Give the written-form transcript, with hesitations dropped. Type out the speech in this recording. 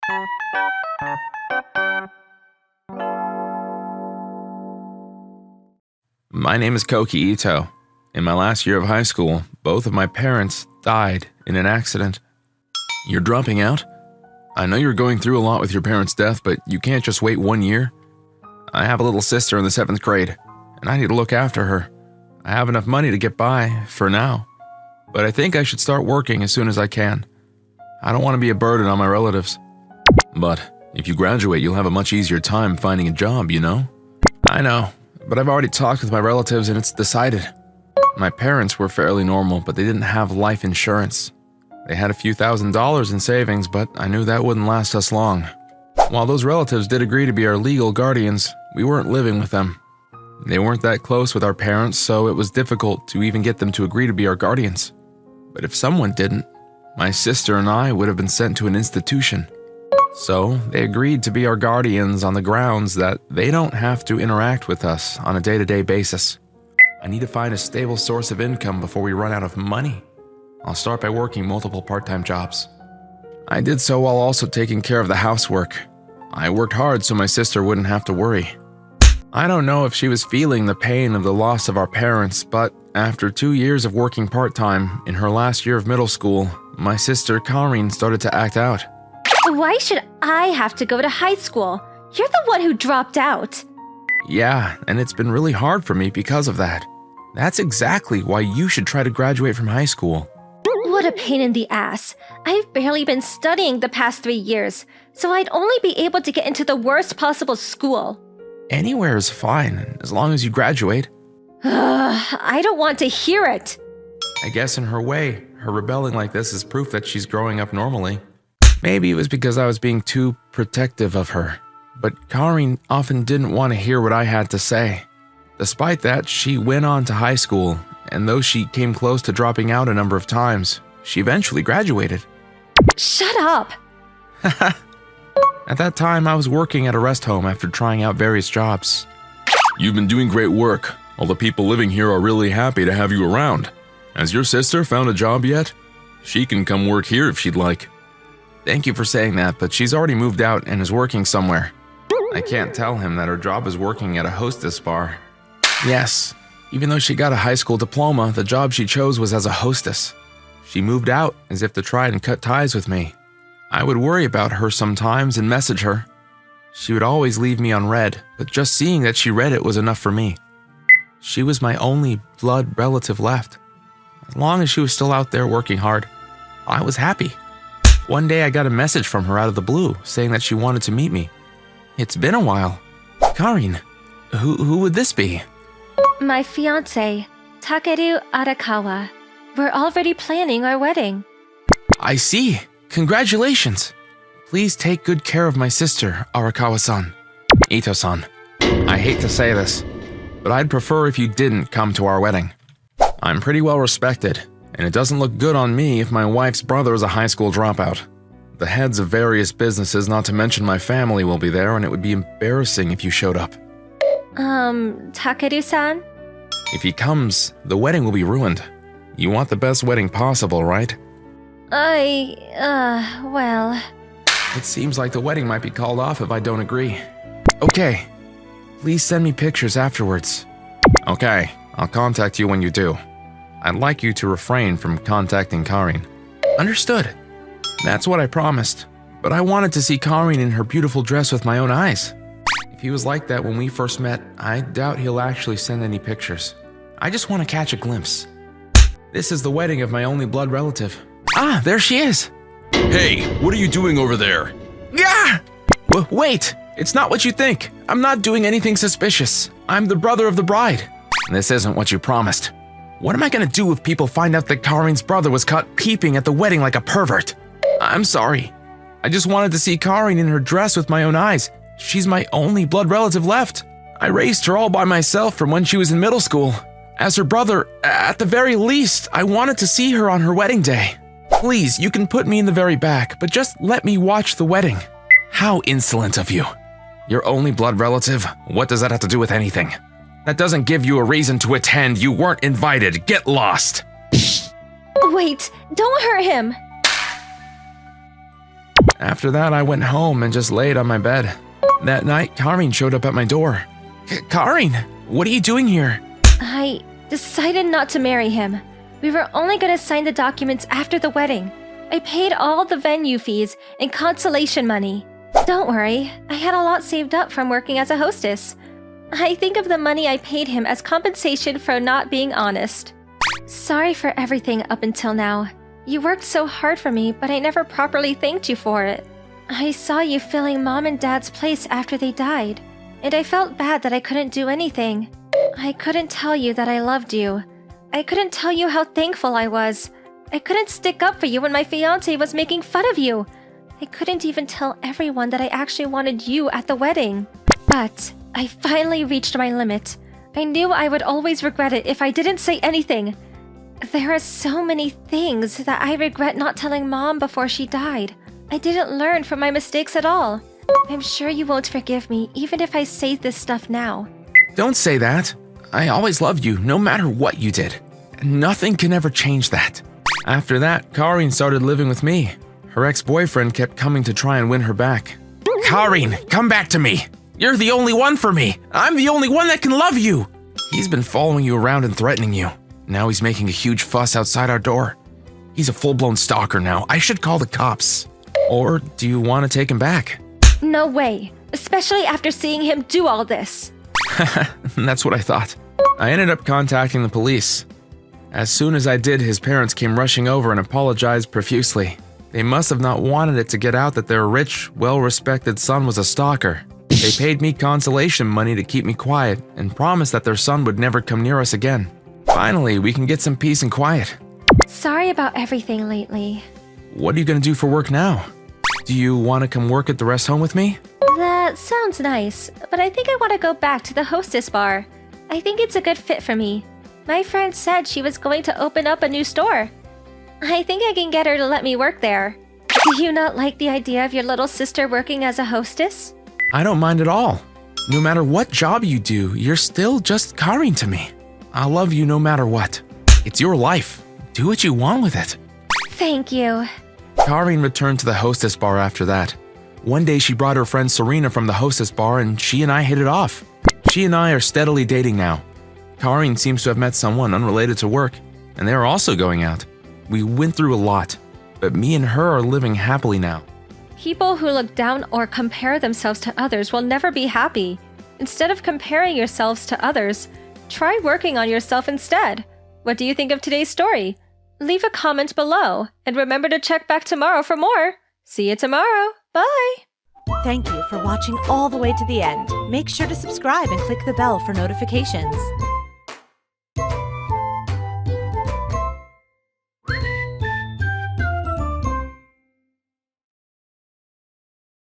My name is Koki Ito. In my last year of high school, both of my parents died in an accident. You're dropping out? I know you're going through a lot with your parents' death, but you can't just wait 1 year. I have a little sister in the 7th grade, and I need to look after her. I have enough money to get by, for now. But I think I should start working as soon as I can. I don't want to be a burden on my relatives. But if you graduate, you'll have a much easier time finding a job, you know? I know, but I've already talked with my relatives and it's decided. My parents were fairly normal, but they didn't have life insurance. They had a few $1,000s in savings, but I knew that wouldn't last us long. While those relatives did agree to be our legal guardians, we weren't living with them. They weren't that close with our parents, so it was difficult to even get them to agree to be our guardians. But if someone didn't, my sister and I would have been sent to an institution. So they agreed to be our guardians on the grounds that they don't have to interact with us on a day-to-day basis. I need to find a stable source of income before we run out of money. I'll start by working multiple part-time jobs. I did so while also taking care of the housework. I worked hard so my sister wouldn't have to worry. I don't know if she was feeling the pain of the loss of our parents, but after 2 years of working part-time, in her last year of middle school, my sister Karin started to act out. Why should I have to go to high school? You're the one who dropped out. Yeah, and it's been really hard for me because of that. That's exactly why you should try to graduate from high school. What a pain in the ass. I've barely been studying the past 3 years, so I'd only be able to get into the worst possible school. Anywhere is fine, as long as you graduate. I don't want to hear it. I guess in her way, her rebelling like this is proof that she's growing up normally. Maybe it was because I was being too protective of her, but Karin often didn't want to hear what I had to say. Despite that, she went on to high school, and though she came close to dropping out a number of times, she eventually graduated. Shut up! At that time, I was working at a rest home after trying out various jobs. You've been doing great work. All the people living here are really happy to have you around. Has your sister found a job yet? She can come work here if she'd like. Thank you for saying that, but she's already moved out and is working somewhere. I can't tell him that her job is working at a hostess bar. Yes, even though she got a high school diploma, the job she chose was as a hostess. She moved out as if to try and cut ties with me. I would worry about her sometimes and message her. She would always leave me on read, but just seeing that she read it was enough for me. She was my only blood relative left. As long as she was still out there working hard, I was happy. One day I got a message from her out of the blue saying that she wanted to meet me. It's been a while. Karin, who would this be? My fiancé, Takeru Arakawa. We're already planning our wedding. I see. Congratulations. Please take good care of my sister, Arakawa-san. Ito-san. I hate to say this, but I'd prefer if you didn't come to our wedding. I'm pretty well respected, and it doesn't look good on me if my wife's brother is a high school dropout. The heads of various businesses, not to mention my family, will be there, and it would be embarrassing if you showed up. Takeru-san? If he comes, the wedding will be ruined. You want the best wedding possible, right? Well... It seems like the wedding might be called off if I don't agree. Okay. Please send me pictures afterwards. Okay, I'll contact you when you do. I'd like you to refrain from contacting Karin. Understood. That's what I promised. But I wanted to see Karin in her beautiful dress with my own eyes. If he was like that when we first met, I doubt he'll actually send any pictures. I just want to catch a glimpse. This is the wedding of my only blood relative. Ah, there she is! Hey, what are you doing over there? Yeah! Wait! It's not what you think. I'm not doing anything suspicious. I'm the brother of the bride. This isn't what you promised. What am I gonna do if people find out that Karin's brother was caught peeping at the wedding like a pervert? I'm sorry. I just wanted to see Karin in her dress with my own eyes. She's my only blood relative left. I raised her all by myself from when she was in middle school. As her brother, at the very least, I wanted to see her on her wedding day. Please, you can put me in the very back, but just let me watch the wedding. How insolent of you. Your only blood relative? What does that have to do with anything? That doesn't give you a reason to attend. You weren't invited. Get lost. Wait, don't hurt him. After that, I went home and just laid on my bed. That night, Karin showed up at my door. Karin, what are you doing here? I decided not to marry him. We were only going to sign the documents after the wedding. I paid all the venue fees and consolation money. Don't worry, I had a lot saved up from working as a hostess. I think of the money I paid him as compensation for not being honest. Sorry for everything up until now. You worked so hard for me, but I never properly thanked you for it. I saw you filling Mom and Dad's place after they died, and I felt bad that I couldn't do anything. I couldn't tell you that I loved you. I couldn't tell you how thankful I was. I couldn't stick up for you when my fiancé was making fun of you. I couldn't even tell everyone that I actually wanted you at the wedding. But I finally reached my limit. I knew I would always regret it if I didn't say anything. There are so many things that I regret not telling Mom before she died. I didn't learn from my mistakes at all. I'm sure you won't forgive me even if I say this stuff now. Don't say that. I always loved you, no matter what you did. Nothing can ever change that. After that, Karin started living with me. Her ex-boyfriend kept coming to try and win her back. Karin, come back to me! You're the only one for me! I'm the only one that can love you! He's been following you around and threatening you. Now he's making a huge fuss outside our door. He's a full-blown stalker now. I should call the cops. Or do you want to take him back? No way, especially after seeing him do all this. That's what I thought. I ended up contacting the police. As soon as I did, his parents came rushing over and apologized profusely. They must have not wanted it to get out that their rich, well-respected son was a stalker. They paid me consolation money to keep me quiet and promised that their son would never come near us again. Finally, we can get some peace and quiet. Sorry about everything lately. What are you going to do for work now? Do you want to come work at the rest home with me? That sounds nice, but I think I want to go back to the hostess bar. I think it's a good fit for me. My friend said she was going to open up a new store. I think I can get her to let me work there. Do you not like the idea of your little sister working as a hostess? I don't mind at all. No matter what job you do, you're still just Karin to me. I'll love you no matter what. It's your life. Do what you want with it. Thank you. Karin returned to the hostess bar after that. One day she brought her friend Serena from the hostess bar and she and I hit it off. She and I are steadily dating now. Karin seems to have met someone unrelated to work, and they are also going out. We went through a lot, but me and her are living happily now. People who look down or compare themselves to others will never be happy. Instead of comparing yourselves to others, try working on yourself instead. What do you think of today's story? Leave a comment below, and remember to check back tomorrow for more. See you tomorrow. Bye! Thank you for watching all the way to the end. Make sure to subscribe and click the bell for notifications.